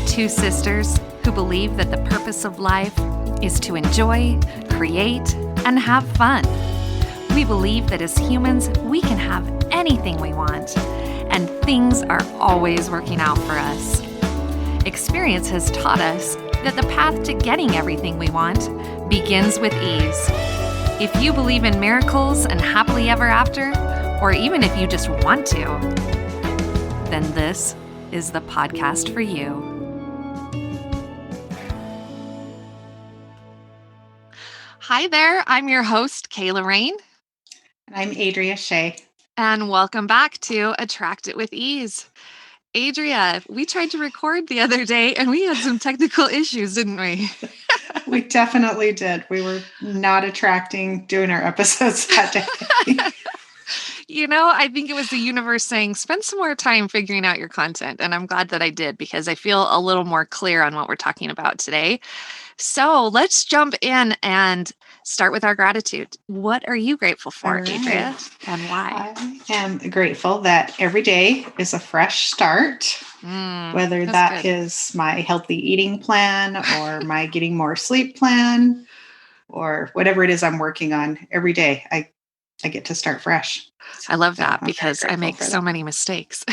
two sisters who believe that the purpose of life is to enjoy, create, and have fun. We believe that as humans, we can have anything we want, and things are always working out for us. Experience has taught us that the path to getting everything we want begins with ease. If you believe in miracles and happily ever after, or even if you just want to, then this is the podcast for you. Hi there, I'm your host, Kayla Rain. And I'm Adria Shea. And welcome back to Attract It with Ease. Adria, we tried to record the other day and we had some technical issues, didn't we? We definitely did. We were not doing our episodes that day. You know, I think it was the universe saying, spend some more time figuring out your content. And I'm glad that I did because I feel a little more clear on what we're talking about today. So let's jump in and start with our gratitude. What are you grateful for, Adria, and why? I am grateful that every day is a fresh start, whether that is my healthy eating plan or my getting more sleep plan or whatever it is I'm working on. Every day I get to start fresh. I love that because I make so many mistakes.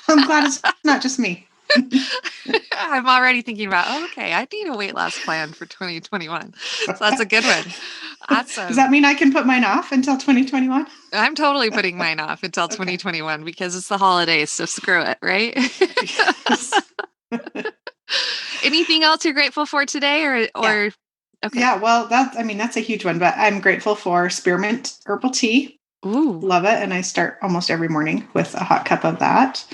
I'm glad it's not just me. I'm already thinking about, okay, I need a weight loss plan for 2021. So that's a good one. Awesome. Does that mean I can put mine off until 2021? I'm totally putting mine off until 2021 because it's the holidays. So screw it, right? Anything else you're grateful for today or yeah. Okay. Yeah, well, that's a huge one, but I'm grateful for spearmint herbal tea. Ooh. Love it. And I start almost every morning with a hot cup of that.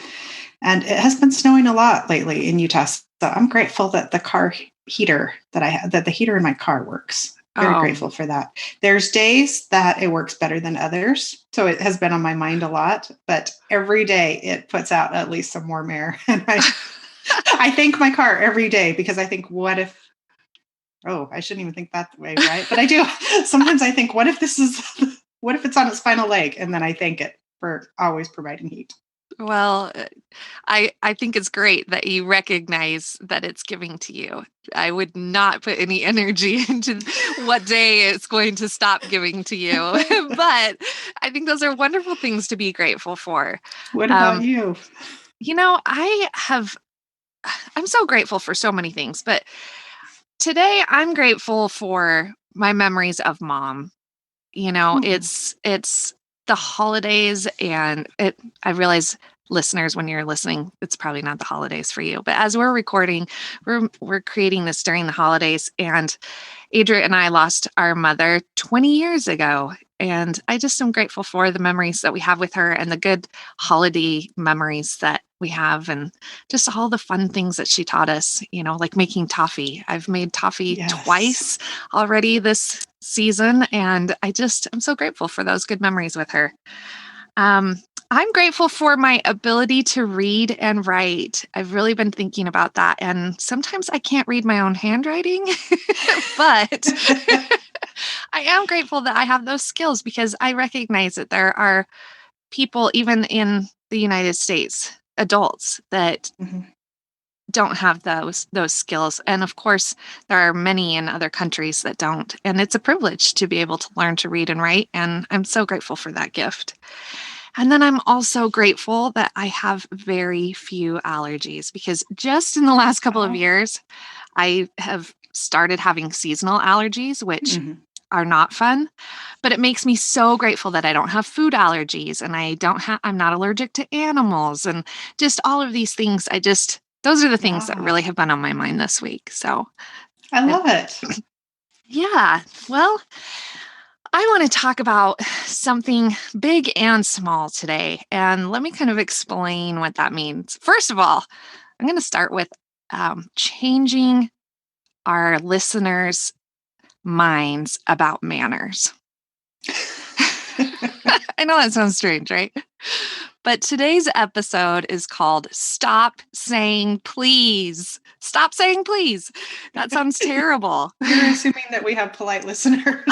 And it has been snowing a lot lately in Utah. So I'm grateful that the car heater that I have, that the heater in my car works. Very grateful for that. There's days that it works better than others. So it has been on my mind a lot, but every day it puts out at least some warm air. And I thank my car every day because I think, I shouldn't even think that way, right? But I do. Sometimes I think, what if it's on its final leg? And then I thank it for always providing heat. Well, I think it's great that you recognize that it's giving to you. I would not put any energy into what day it's going to stop giving to you. But I think those are wonderful things to be grateful for. What about you? You know, I'm so grateful for so many things, but today I'm grateful for my memories of mom. You know, it's the holidays and I realize listeners, when you're listening, it's probably not the holidays for you, but as we're recording, we're creating this during the holidays, and Adria and I lost our mother 20 years ago. And I just am grateful for the memories that we have with her and the good holiday memories that we have and just all the fun things that she taught us, you know, like making toffee. I've made toffee twice already this season. And I'm so grateful for those good memories with her. I'm grateful for my ability to read and write. I've really been thinking about that. And sometimes I can't read my own handwriting, but I am grateful that I have those skills because I recognize that there are people, even in the United States, adults that don't have those skills. And of course, there are many in other countries that don't. And it's a privilege to be able to learn to read and write. And I'm so grateful for that gift. And then I'm also grateful that I have very few allergies because just in the last couple of years, I have started having seasonal allergies, which are not fun, but it makes me so grateful that I don't have food allergies and I'm not allergic to animals and just all of these things. Those are the things that really have been on my mind this week. So I love it. Yeah. Well, I want to talk about something big and small today. And let me kind of explain what that means. First of all, I'm going to start with changing our listeners' minds about manners. I know that sounds strange, right? But today's episode is called Stop Saying Please. Stop saying please. That sounds terrible. You're assuming that we have polite listeners.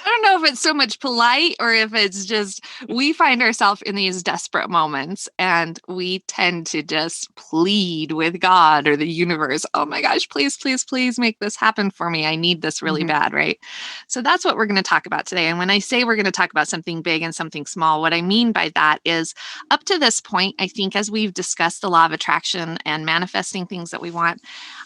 I don't know if it's so much polite or if it's just we find ourselves in these desperate moments and we tend to just plead with God or the universe. Oh my gosh, please, please, please make this happen for me. I need this really bad, right? So that's what we're going to talk about today. And when I say we're going to talk about something big and something small, what I mean by that is up to this point, I think as we've discussed the law of attraction and manifesting things that we want,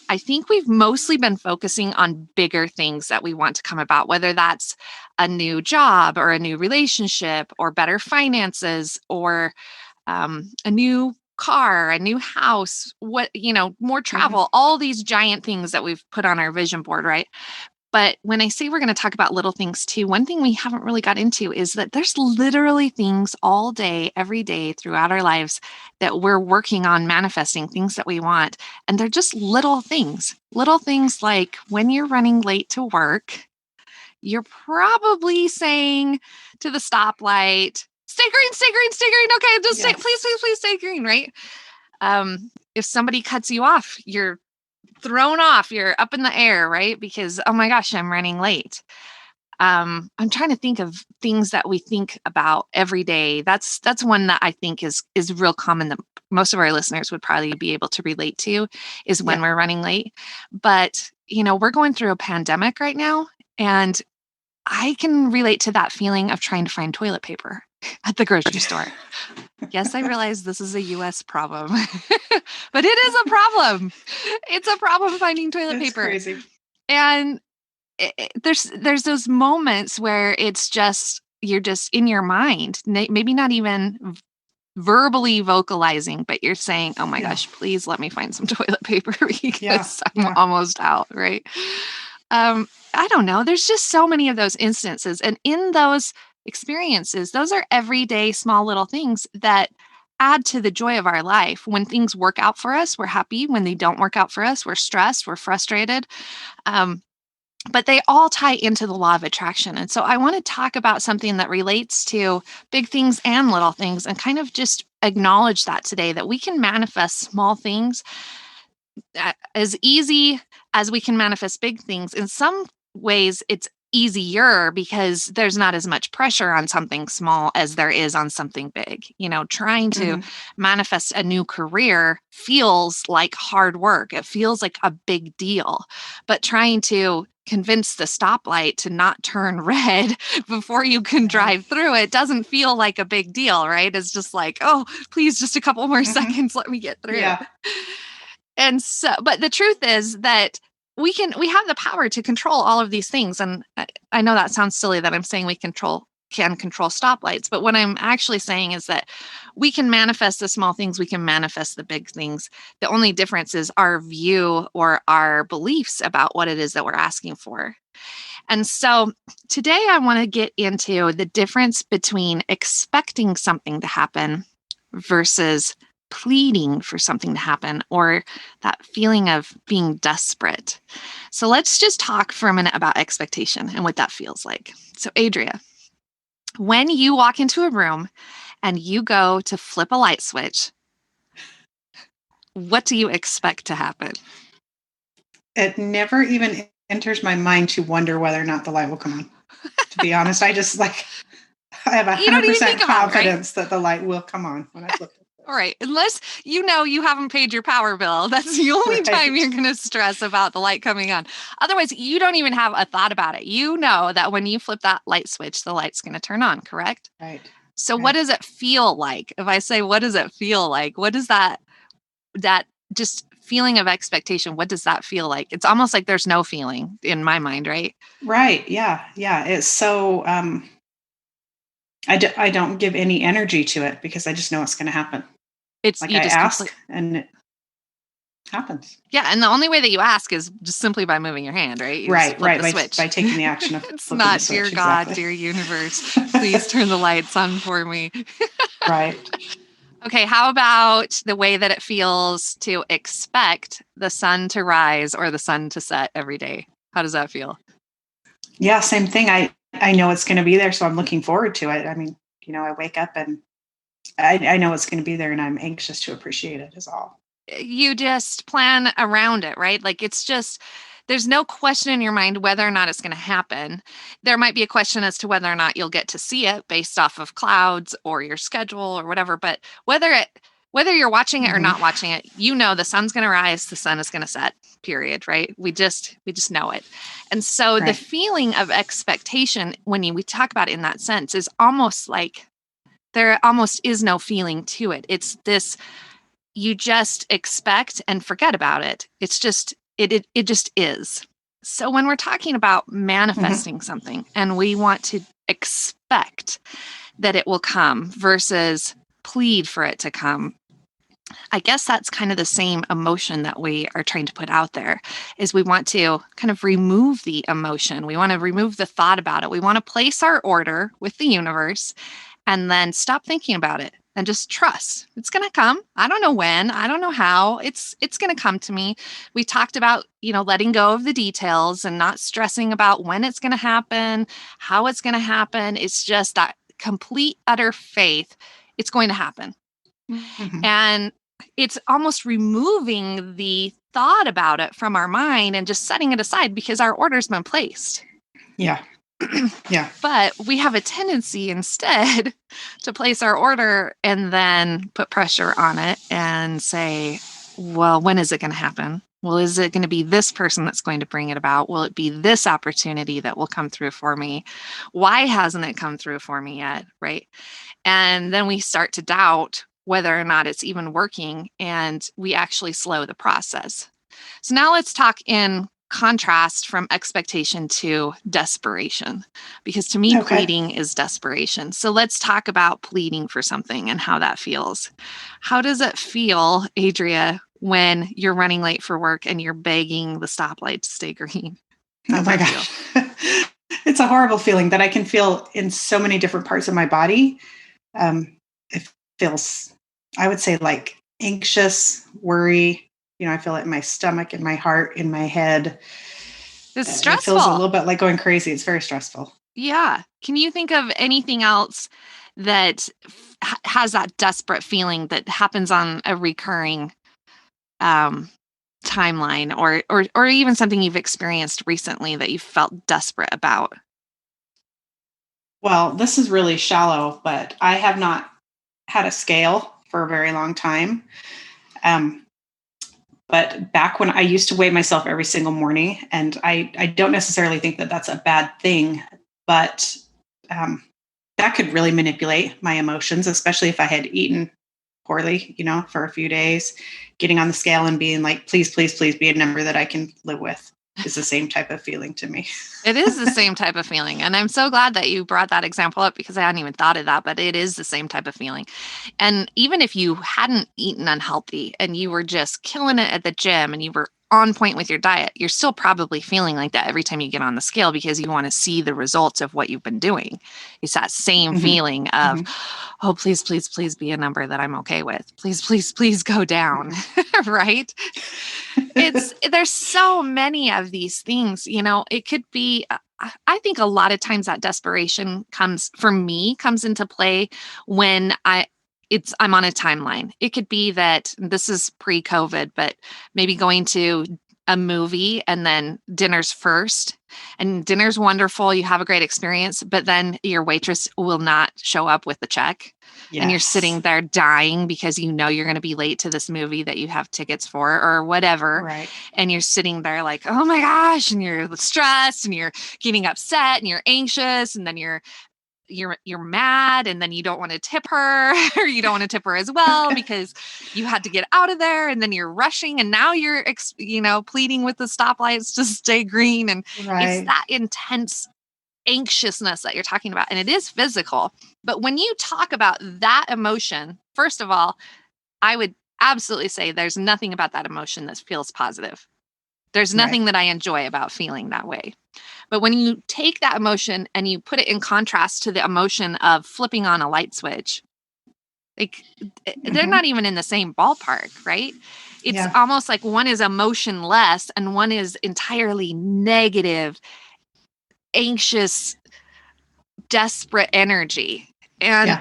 I think we've mostly been focusing on bigger things that we want to come about, whether that's a new job or a new relationship or better finances or a new car, a new house, more travel, all these giant things that we've put on our vision board, right? But when I say we're going to talk about little things too, one thing we haven't really got into is that there's literally things all day, every day throughout our lives that we're working on manifesting things that we want. And they're just little things like when you're running late to work, you're probably saying to the stoplight, stay green, stay green, stay green. Okay, just stay, please, please, please stay green, right? If somebody cuts you off, you're thrown off, you're up in the air, right? Because, oh my gosh, I'm running late. I'm trying to think of things that we think about every day. That's one that I think is real common that most of our listeners would probably be able to relate to is when we're running late. But, we're going through a pandemic right now, and I can relate to that feeling of trying to find toilet paper at the grocery store. Yes, I realize this is a US problem, but it is a problem. It's a problem finding toilet paper. Crazy. And there's those moments where it's just, you're just in your mind, maybe not even verbally vocalizing, but you're saying, oh my gosh, please let me find some toilet paper because I'm almost out, right? I don't know. There's just so many of those instances. And in those experiences, those are everyday small little things that add to the joy of our life. When things work out for us, we're happy. When they don't work out for us, we're stressed, we're frustrated. But they all tie into the law of attraction. And so I want to talk about something that relates to big things and little things and kind of just acknowledge that today, that we can manifest small things as easy as we can manifest big things. In some ways, it's easier because there's not as much pressure on something small as there is on something big. Trying to manifest a new career feels like hard work. It feels like a big deal. But trying to convince the stoplight to not turn red before you can drive through it doesn't feel like a big deal, right? It's just like, oh, please, just a couple more seconds, let me get through. Yeah. And so, but the truth is that we have the power to control all of these things. And I know that sounds silly that I'm saying we can control stoplights, but what I'm actually saying is that we can manifest the small things, we can manifest the big things. The only difference is our view or our beliefs about what it is that we're asking for. And so today I want to get into the difference between expecting something to happen versus pleading for something to happen, or that feeling of being desperate. So let's just talk for a minute about expectation and what that feels like. So Adria, when you walk into a room and you go to flip a light switch, what do you expect to happen? It never even enters my mind to wonder whether or not the light will come on. To be honest, I just I have 100% confidence that the light will come on when I flip it. All right. Unless you haven't paid your power bill. That's the only time you're going to stress about the light coming on. Otherwise, you don't even have a thought about it. You know that when you flip that light switch, the light's going to turn on, correct? Right. So what does it feel like? If I say, what does it feel like? What does that just feeling of expectation, what does that feel like? It's almost like there's no feeling in my mind, right? Right. Yeah. Yeah. It's so, I don't give any energy to it because I just know it's going to happen. It's like I ask and it happens. Yeah, and the only way that you ask is just simply by moving your hand, right? You right. By taking the action of it's not, dear God, dear universe, please turn the lights on for me. Right. Okay, how about the way that it feels to expect the sun to rise or the sun to set every day? How does that feel? Yeah, same thing. I know it's going to be there, so I'm looking forward to it. I mean, I wake up and I know it's going to be there and I'm anxious to appreciate it is all. You just plan around it, right? Like it's just, there's no question in your mind whether or not it's going to happen. There might be a question as to whether or not you'll get to see it based off of clouds or your schedule or whatever. But whether you're watching it or not watching it, the sun's going to rise, the sun is going to set, period. Right. We just know it. And so the feeling of expectation, when we talk about it in that sense, is almost like there almost is no feeling to it. It's this, you just expect and forget about it. It's just, it just is. So when we're talking about manifesting something and we want to expect that it will come versus plead for it to come, I guess that's kind of the same emotion that we are trying to put out there, is we want to kind of remove the emotion. We want to remove the thought about it. We want to place our order with the universe and then stop thinking about it and just trust. It's going to come. I don't know when, I don't know how. It's going to come to me. We talked about, letting go of the details and not stressing about when it's going to happen, how it's going to happen. It's just that complete, utter faith. It's going to happen. And it's almost removing the thought about it from our mind and just setting it aside because our order's been placed. Yeah. Yeah. But we have a tendency instead to place our order and then put pressure on it and say, well, when is it going to happen? Well, is it going to be this person that's going to bring it about? Will it be this opportunity that will come through for me? Why hasn't it come through for me yet? Right. And then we start to doubt whether or not it's even working, and we actually slow the process. So now let's talk in contrast from expectation to desperation, because to me, pleading is desperation. So let's talk about pleading for something and how that feels. How does it feel, Adria, when you're running late for work and you're begging the stoplight to stay green? Oh my gosh. It's a horrible feeling that I can feel in so many different parts of my body. It feels, I would say, like anxious, worry. I feel it in my stomach, in my heart, in my head. It's stressful. It feels a little bit like going crazy. It's very stressful. Yeah. Can you think of anything else that has that desperate feeling that happens on a recurring timeline, or even something you've experienced recently that you felt desperate about? Well, this is really shallow, but I have not had a scale for a very long time. But back when I used to weigh myself every single morning, and I don't necessarily think that that's a bad thing, but that could really manipulate my emotions, especially if I had eaten poorly, for a few days. Getting on the scale and being like, please, please, please be a number that I can live with is the same type of feeling to me. It is the same type of feeling. And I'm so glad that you brought that example up, because I hadn't even thought of that, but it is the same type of feeling. And even if you hadn't eaten unhealthy and you were just killing it at the gym and you were on point with your diet, you're still probably feeling like that every time you get on the scale, because you want to see the results of what you've been doing. It's that same feeling of, oh, please, please, please be a number that I'm okay with. Please, please, please go down. Right? There's so many of these things, it could be, I think a lot of times that desperation comes into play when I'm on a timeline. It could be that this is pre-COVID, but maybe going to a movie and then dinner's first, and dinner's wonderful. You have a great experience, but then your waitress will not show up with the check. Yes. And you're sitting there dying because you're going to be late to this movie that you have tickets for or whatever. Right. And you're sitting there like, oh my gosh, and you're stressed and you're getting upset and you're anxious, and then you're mad, and then you don't want to tip her or you don't want to tip her as well because you had to get out of there, and then you're rushing, and now you're pleading with the stoplights to stay green, and it's that intense anxiousness that you're talking about, and it is physical. But when you talk about that emotion, first of all, I would absolutely say there's nothing about that emotion that feels positive. There's nothing that I enjoy about feeling that way. But when you take that emotion and you put it in contrast to the emotion of flipping on a light switch, they're not even in the same ballpark, right? It's almost like one is emotionless and one is entirely negative, anxious, desperate energy. And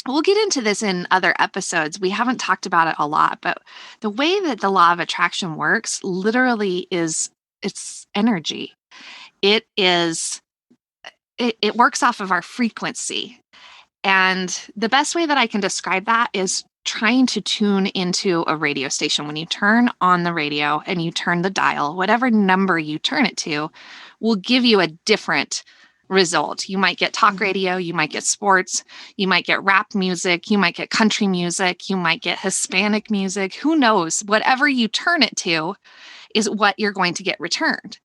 we'll get into this in other episodes. We haven't talked about it a lot, but the way that the law of attraction works literally is it's energy. It is, it works off of our frequency. And the best way that I can describe that is trying to tune into a radio station. When you turn on the radio and you turn the dial, whatever number you turn it to will give you a different result. You might get talk radio, you might get sports, you might get rap music, you might get country music, you might get Hispanic music. Who knows? Whatever you turn it to is what you're going to get returned.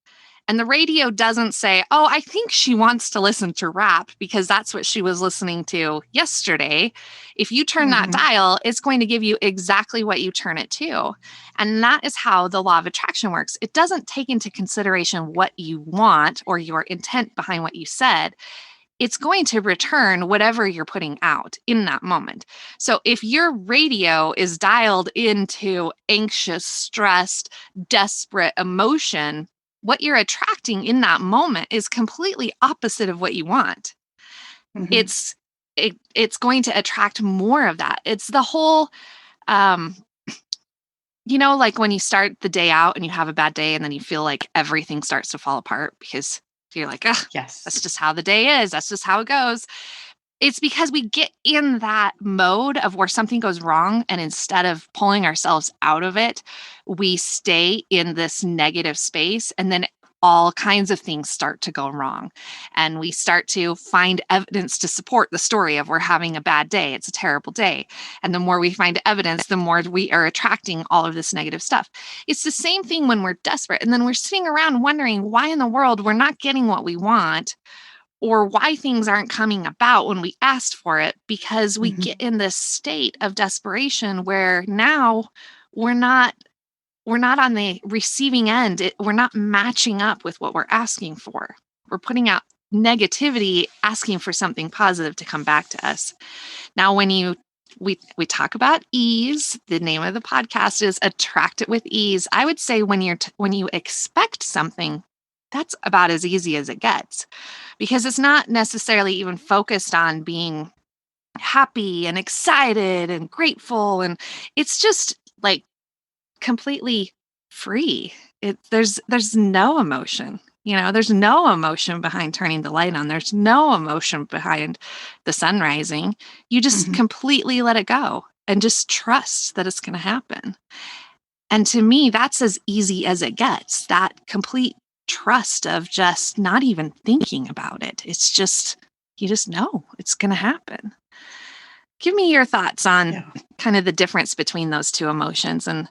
And the radio doesn't say, oh, I think she wants to listen to rap because that's what she was listening to yesterday. If you turn that dial, it's going to give you exactly what you turn it to. And that is how the law of attraction works. It doesn't take into consideration what you want or your intent behind what you said. It's going to return whatever you're putting out in that moment. So if your radio is dialed into anxious, stressed, desperate emotion, what you're attracting in that moment is completely opposite of what you want. It's going to attract more of that. It's the whole, like when you start the day out and you have a bad day and then you feel like everything starts to fall apart because you're like, yes, that's just how the day is. That's just how it goes. It's because we get in that mode of where something goes wrong, and instead of pulling ourselves out of it, we stay in this negative space, and then all kinds of things start to go wrong. And we start to find evidence to support the story of we're having a bad day. It's a terrible day. And the more we find evidence, the more we are attracting all of this negative stuff. It's the same thing when we're desperate. And then we're sitting around wondering why in the world we're not getting what we want, or why things aren't coming about when we asked for it, because we get in this state of desperation where now we're not on the receiving end. We're not matching up with what we're asking for. We're putting out negativity, asking for something positive to come back to us. Now, when we talk about ease, the name of the podcast is Attract It with Ease. I would say when you expect something, that's about as easy as it gets, because it's not necessarily even focused on being happy and excited and grateful. And it's just like completely free. There's no emotion. There's no emotion behind turning the light on. There's no emotion behind the sun rising. You just completely let it go and just trust that it's going to happen. And to me, that's as easy as it gets. That complete trust of just not even thinking about it. It's just, you just know it's going to happen. Give me your thoughts on kind of the difference between those two emotions, and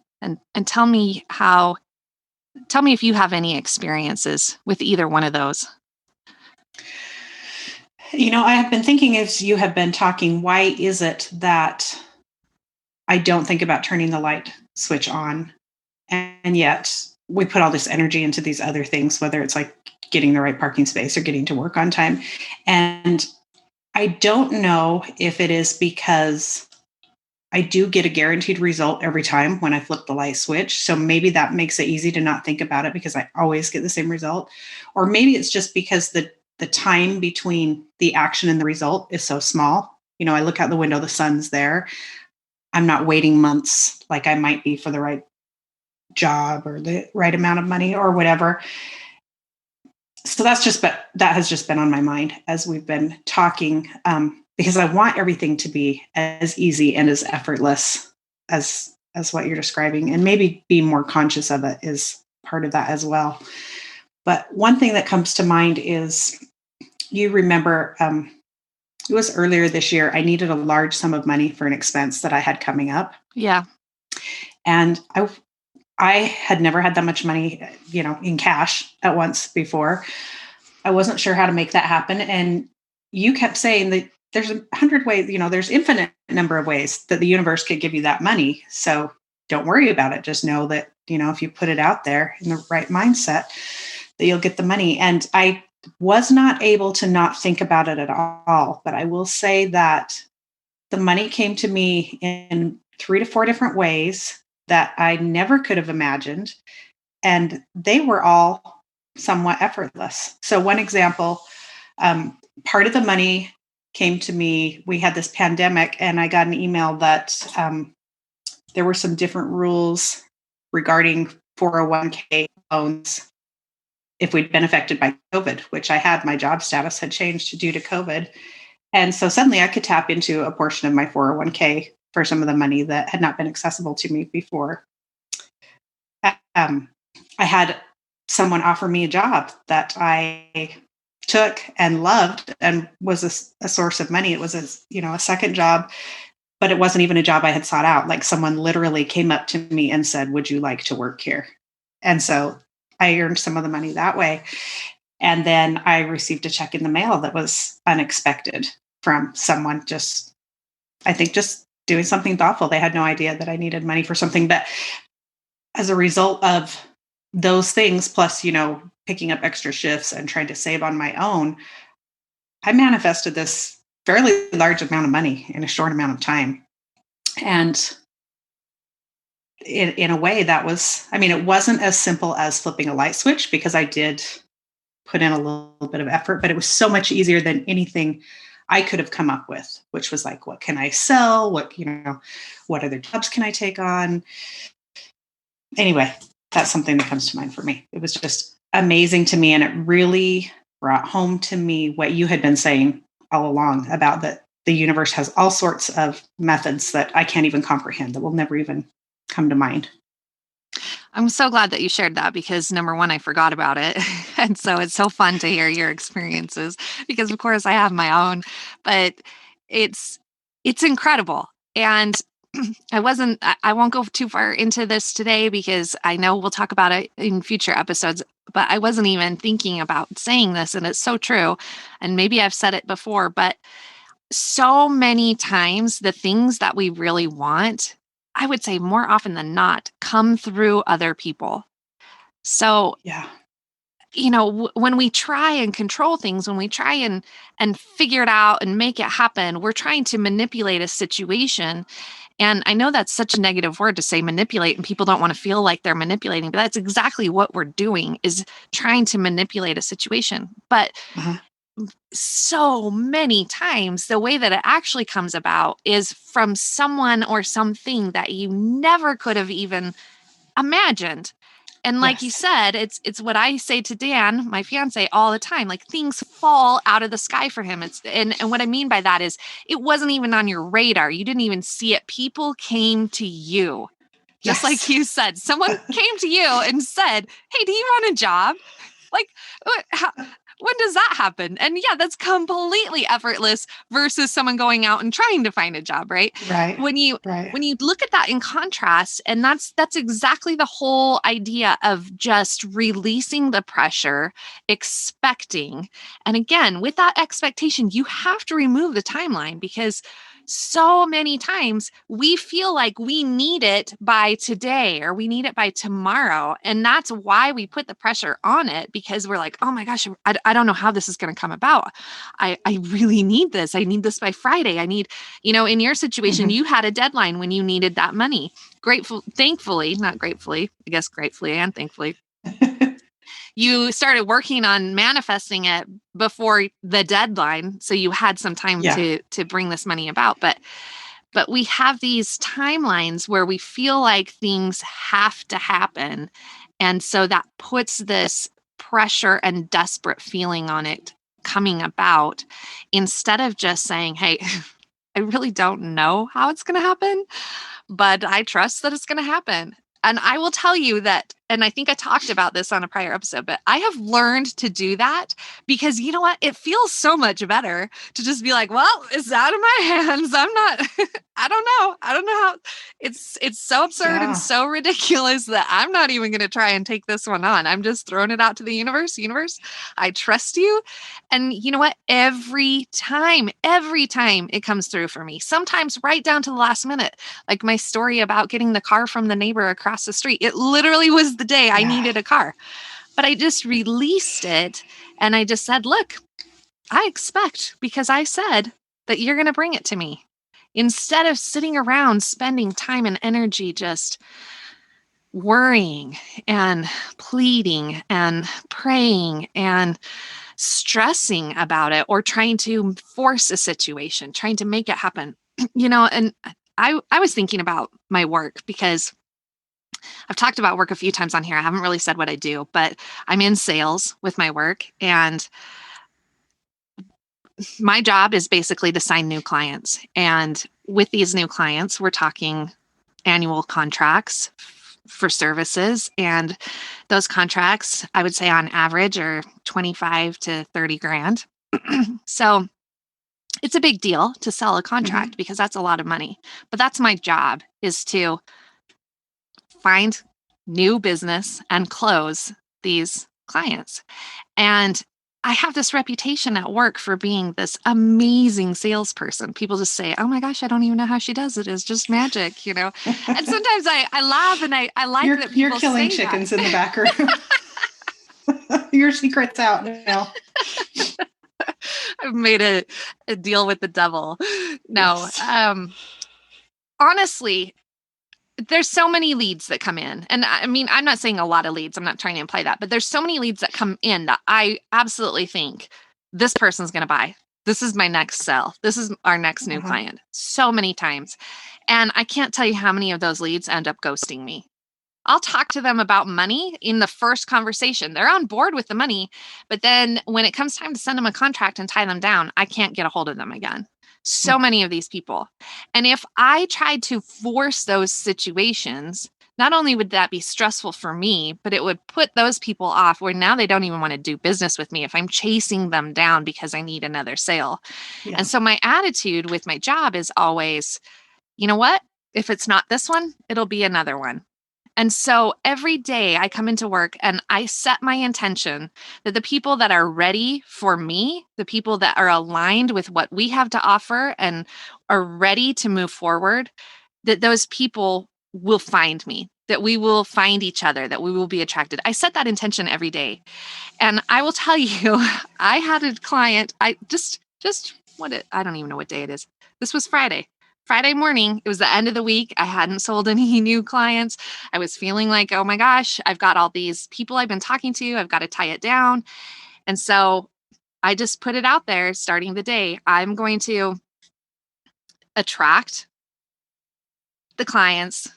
tell me if you have any experiences with either one of those. I have been thinking as you have been talking, why is it that I don't think about turning the light switch on, and yet we put all this energy into these other things, whether it's like getting the right parking space or getting to work on time. And I don't know if it is because I do get a guaranteed result every time when I flip the light switch. So maybe that makes it easy to not think about it because I always get the same result. Or maybe it's just because the time between the action and the result is so small. I look out the window, the sun's there. I'm not waiting months like I might be for the right job or the right amount of money or whatever. So that has just been on my mind as we've been talking, because I want everything to be as easy and as effortless as what you're describing, and maybe be more conscious of it is part of that as well. But one thing that comes to mind is, you remember, it was earlier this year, I needed a large sum of money for an expense that I had coming up. Yeah. And I had never had that much money, in cash at once before. I wasn't sure how to make that happen. And you kept saying that there's 100 ways, there's infinite number of ways that the universe could give you that money. So don't worry about it. Just know that, if you put it out there in the right mindset, that you'll get the money. And I was not able to not think about it at all. But I will say that the money came to me in 3 to 4 different ways that I never could have imagined. And they were all somewhat effortless. So one example, part of the money came to me, we had this pandemic, and I got an email that there were some different rules regarding 401k loans if we'd been affected by COVID, which I had. My job status had changed due to COVID. And so suddenly I could tap into a portion of my 401k for some of the money that had not been accessible to me before. I had someone offer me a job that I took and loved and was a source of money. It was a second job, but it wasn't even a job I had sought out. Like someone literally came up to me and said, "Would you like to work here?" And so I earned some of the money that way. And then I received a check in the mail that was unexpected from someone just doing something thoughtful. They had no idea that I needed money for something. But as a result of those things, plus, picking up extra shifts and trying to save on my own, I manifested this fairly large amount of money in a short amount of time. And in a way that was, it wasn't as simple as flipping a light switch, because I did put in a little bit of effort, but it was so much easier than anything I could have come up with, which was like, what can I sell? What other jobs can I take on? Anyway, that's something that comes to mind for me. It was just amazing to me. And it really brought home to me what you had been saying all along about that the universe has all sorts of methods that I can't even comprehend, that will never even come to mind. I'm so glad that you shared that, because number one, I forgot about it. And so it's so fun to hear your experiences, because of course I have my own, but it's incredible. And I won't go too far into this today, because I know we'll talk about it in future episodes, but I wasn't even thinking about saying this, and it's so true. And maybe I've said it before, but so many times the things that we really want, I would say more often than not, come through other people. So, Yeah. When we try and control things, when we try and figure it out and make it happen, we're trying to manipulate a situation. And I know that's such a negative word to say, manipulate, and people don't want to feel like they're manipulating, but that's exactly what we're doing, is trying to manipulate a situation. But Uh-huh. so many times the way that it actually comes about is from someone or something that you never could have even imagined. And like you Yes. said, it's what I say to Dan, my fiance, all the time. Like, things fall out of the sky for him. And what I mean by that is, it wasn't even on your radar. You didn't even see it. People came to you. Just like Yes. you said, someone came to you and said, "Hey, do you want a job?" Like, when does that happen? And yeah, that's completely effortless versus someone going out and trying to find a job, right? Right. When you Right. look at that in contrast, and that's exactly the whole idea of just releasing the pressure, expecting. And again, with that expectation, you have to remove the timeline, because so many times we feel like we need it by today, or we need it by tomorrow. And that's why we put the pressure on it, because we're like, oh my gosh, I don't know how this is going to come about. I really need this. I need this by Friday. I need, in your situation, Mm-hmm. you had a deadline when you needed that money. Thankfully, not gratefully, I guess gratefully and thankfully, you started working on manifesting it before the deadline, so you had some time Yeah. to bring this money about. But we have these timelines where we feel like things have to happen, and so that puts this pressure and desperate feeling on it coming about, instead of just saying, "Hey, I really don't know how it's going to happen, but I trust that it's going to happen." And I will tell you that, and I think I talked about this on a prior episode, but I have learned to do that, because you know what? It feels so much better to just be like, well, it's out of my hands. I'm not, I don't know. I don't know how. It's so absurd and Yeah. so ridiculous that I'm not even going to try and take this one on. I'm just throwing it out to the universe. Universe, I trust you. And you know what? Every time it comes through for me, sometimes right down to the last minute. Like my story about getting the car from the neighbor across the street. It literally was the day I Yeah. needed a car. But I just released it, and I just said, look, I expect, because I said that you're going to bring it to me. Instead of sitting around spending time and energy just worrying and pleading and praying and stressing about it, or trying to force a situation, trying to make it happen. And I was thinking about my work, because I've talked about work a few times on here. I haven't really said what I do, but I'm in sales with my work, and my job is basically to sign new clients. And with these new clients, we're talking annual contracts for services. And those contracts, I would say on average, are 25 to 30 grand. So it's a big deal to sell a contract because that's a lot of money. But that's my job, is to find new business and close these clients. And I have this reputation at work for being this amazing salesperson. People just say, "Oh my gosh, I don't even know how she does it. It's just magic," And sometimes I laugh, and I like that people you're killing say chickens that. in the back room. Your secret's out now. I've made a deal with the devil. No, Yes. honestly, there's so many leads that come in. And I mean, I'm not saying a lot of leads. I'm not trying to imply that, but there's so many leads that come in that I absolutely think this person's going to buy. This is my next sell. This is our next new client. So many times. And I can't tell you how many of those leads end up ghosting me. I'll talk to them about money in the first conversation. They're on board with the money, but then when it comes time to send them a contract and tie them down, I can't get a hold of them again. So many of these people. And if I tried to force those situations, not only would that be stressful for me, but it would put those people off where now they don't even want to do business with me if I'm chasing them down because I need another sale. Yeah. And so my attitude with my job is always, you know what? If it's not this one, it'll be another one. And so every day I come into work and I set my intention that the people that are ready for me, the people that are aligned with what we have to offer and are ready to move forward, that those people will find me, that we will find each other, that we will be attracted. I set that intention every day. And I will tell you, I had a client, I don't even know what day it is. This was Friday. Friday morning, it was the end of the week. I hadn't sold any new clients. I was feeling like, oh my gosh, I've got all these people I've been talking to. I've got to tie it down. And so I just put it out there starting the day. I'm going to attract the clients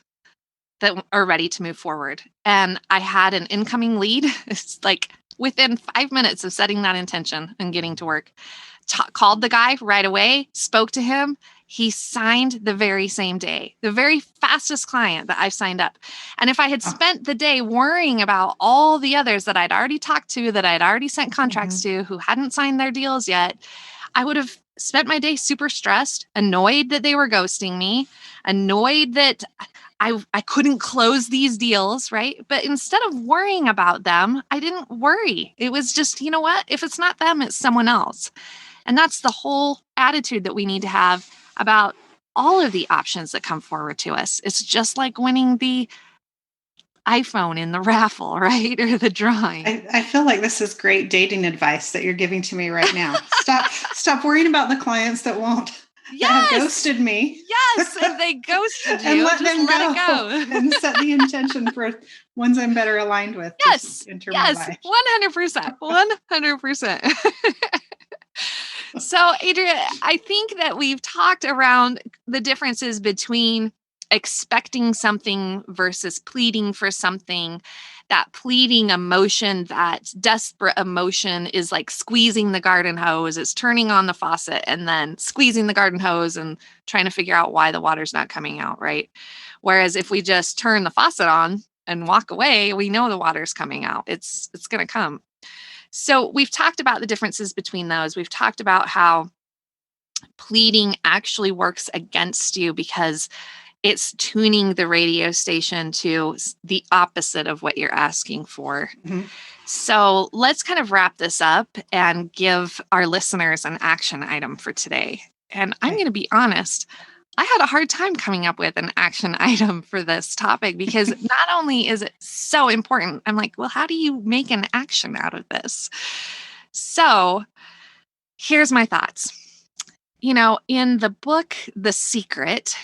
that are ready to move forward. And I had an incoming lead. It's like within 5 minutes of setting that intention and getting to work, called the guy right away, spoke to him. He signed the very same day, the very fastest client that I've signed up. And if I had spent the day worrying about all the others that I'd already talked to, that I'd already sent contracts to, who hadn't signed their deals yet, I would have spent my day super stressed, annoyed that they were ghosting me, annoyed that I couldn't close these deals, right? But instead of worrying about them, I didn't worry. It was just, you know what? If it's not them, it's someone else. And that's the whole attitude that we need to have about all of the options that come forward to us. It's just like winning the iPhone in the raffle, right? Or the drawing. I feel like this is great dating advice that you're giving to me right now. Stop worrying about the clients that won't. Yes. That have ghosted me. Yes. If they ghosted you, and let just them let it go. and set the intention for ones I'm better aligned with. Yes. Enter Yes. my life. 100%. 100%. So, Adria, I think that we've talked around the differences between expecting something versus pleading for something. That pleading emotion, that desperate emotion is like squeezing the garden hose. It's turning on the faucet and then squeezing the garden hose and trying to figure out why the water's not coming out, right? Whereas if we just turn the faucet on and walk away, we know the water's coming out. It's going to come. So we've talked about the differences between those. We've talked about how pleading actually works against you because it's tuning the radio station to the opposite of what you're asking for. So let's kind of wrap this up and give our listeners an action item for today. And I'm going to be honest, I had a hard time coming up with an action item for this topic because not only is it so important, I'm like, well, how do you make an action out of this? So here's my thoughts. In the book, The Secret,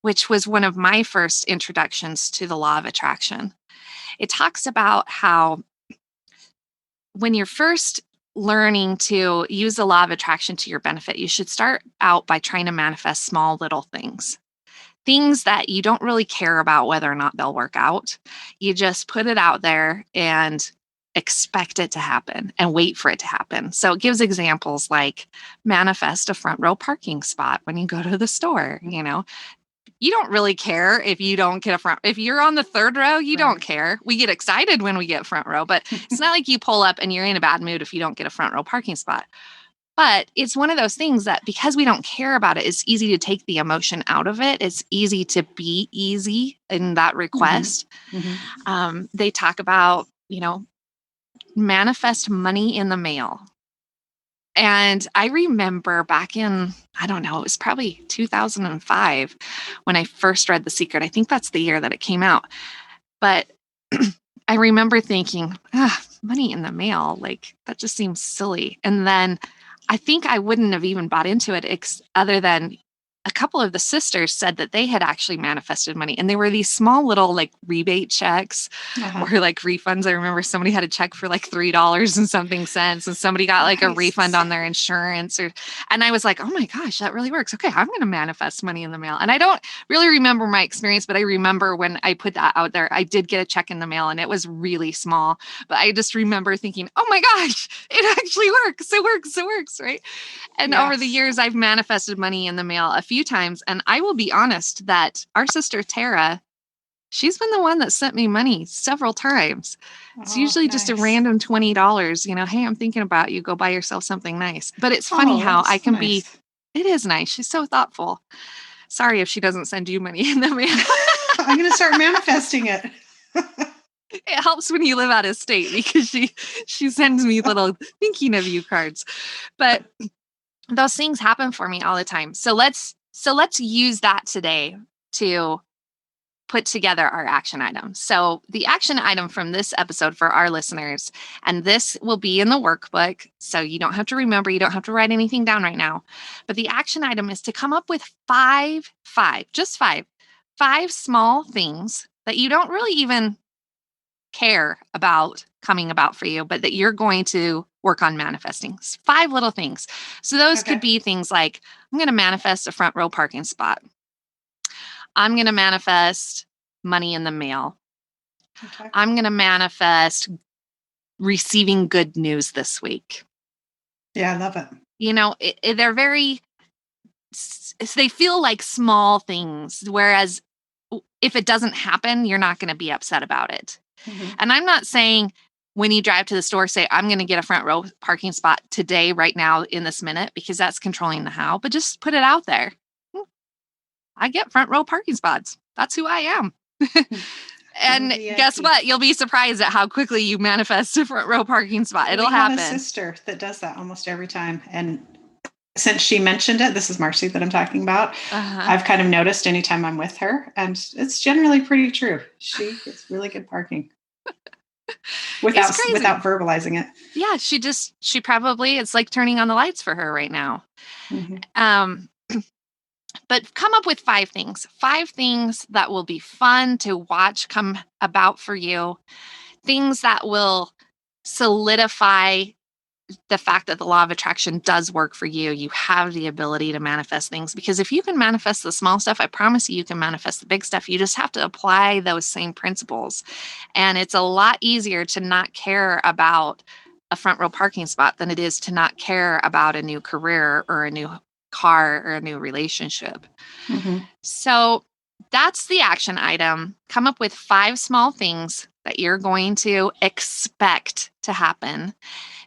which was one of my first introductions to the law of attraction, it talks about how when you're first learning to use the law of attraction to your benefit, you should start out by trying to manifest small little things. things that you don't really care about whether or not they'll work out. You just put it out there and expect it to happen and wait for it to happen. So it gives examples like manifest a front row parking spot when you go to the store. You don't really care if you don't get a front. If you're on the third row, you don't care. We get excited when we get front row, but it's not like you pull up and you're in a bad mood if you don't get a front row parking spot. But it's one of those things that because we don't care about it, it's easy to take the emotion out of it. It's easy to be easy in that request. They talk about, manifest money in the mail. And I remember back in, I don't know, it was probably 2005 when I first read The Secret. I think that's the year that it came out. But I remember thinking, money in the mail, like that just seems silly. And then I think I wouldn't have even bought into it other than a couple of the sisters said that they had actually manifested money, and they were these small little like rebate checks or like refunds. I remember somebody had a check for like $3 and something cents, and somebody got like a refund on their insurance, and I was like, oh my gosh, that really works. Okay, I'm going to manifest money in the mail. And I don't really remember my experience, but I remember when I put that out there, I did get a check in the mail, and it was really small. But I just remember thinking, oh my gosh, it actually works. It works, right? And over the years, I've manifested money in the mail a few times. And I will be honest that our sister Tara, she's been the one that sent me money several times. It's usually just a random $20. Hey, I'm thinking about you. Go buy yourself something nice. But it's funny how I can be. It is nice. She's so thoughtful. Sorry if she doesn't send you money in the mail. I'm going to start manifesting it. It helps when you live out of state because she sends me little thinking of you cards. But those things happen for me all the time. So let's use that today to put together our action items. So the action item from this episode for our listeners, and this will be in the workbook, so you don't have to remember, you don't have to write anything down right now. But the action item is to come up with five small things that you don't really even care about coming about for you, but that you're going to work on manifesting. 5 little things. So those could be things like, I'm going to manifest a front row parking spot. I'm going to manifest money in the mail. I'm going to manifest receiving good news this week. Yeah, I love it. They're they feel like small things, whereas if it doesn't happen, you're not going to be upset about it. And I'm not saying when you drive to the store, say, I'm going to get a front row parking spot today, right now, in this minute, because that's controlling the how, but just put it out there. I get front row parking spots. That's who I am. And guess what? You'll be surprised at how quickly you manifest a front row parking spot. It'll happen. I have a sister that does that almost every time. And since she mentioned it, this is Marcy that I'm talking about. I've kind of noticed anytime I'm with her, and it's generally pretty true. She gets really good parking without verbalizing it. Yeah, she probably, it's like turning on the lights for her right now. But come up with 5 things that will be fun to watch come about for you, things that will solidify the fact that the law of attraction does work for you. You have the ability to manifest things, because if you can manifest the small stuff, I promise you can manifest the big stuff. You just have to apply those same principles. And it's a lot easier to not care about a front row parking spot than it is to not care about a new career or a new car or a new relationship. So that's the action item. Come up with 5 small things that you're going to expect to happen.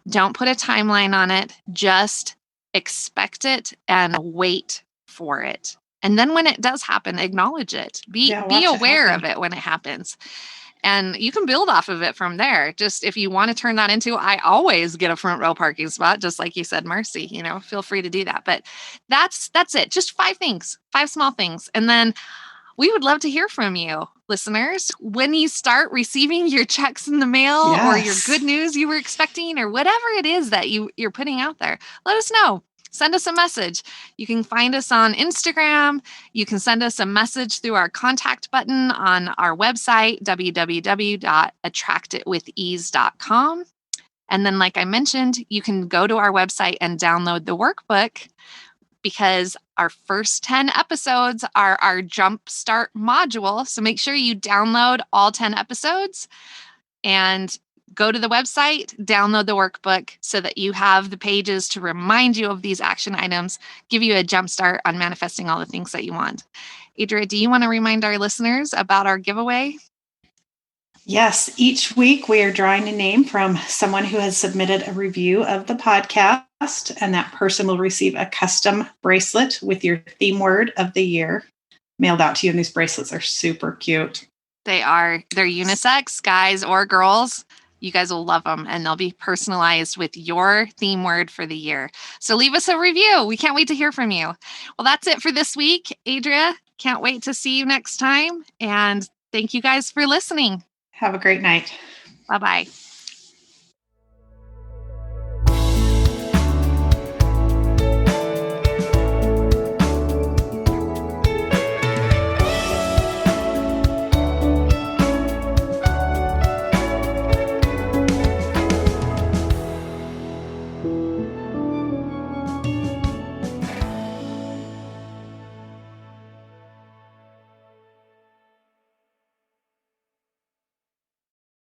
Don't put a timeline on it. Just expect it and wait for it. And then when it does happen, acknowledge it. Be aware of it when it happens. And you can build off of it from there. Just if you want to turn that into, I always get a front row parking spot, just like you said, Marcy, feel free to do that. But that's it. Just 5 things, 5 small things. And then we would love to hear from you, listeners, when you start receiving your checks in the mail or your good news you were expecting or whatever it is that you're putting out there. Let us know. Send us a message. You can find us on Instagram. You can send us a message through our contact button on our website, www.attractitwithease.com. And then, like I mentioned, you can go to our website and download the workbook, because our first 10 episodes are our Jumpstart module. So make sure you download all 10 episodes and go to the website, download the workbook so that you have the pages to remind you of these action items, give you a jumpstart on manifesting all the things that you want. Adria, do you want to remind our listeners about our giveaway? Yes, each week we are drawing a name from someone who has submitted a review of the podcast, and that person will receive a custom bracelet with your theme word of the year mailed out to you. And these bracelets are super cute. They're unisex, guys or girls. You guys will love them, and they'll be personalized with your theme word for the year. So leave us a review. We can't wait to hear from you. Well, that's it for this week. Adria, can't wait to see you next time. And thank you guys for listening. Have a great night. Bye-bye.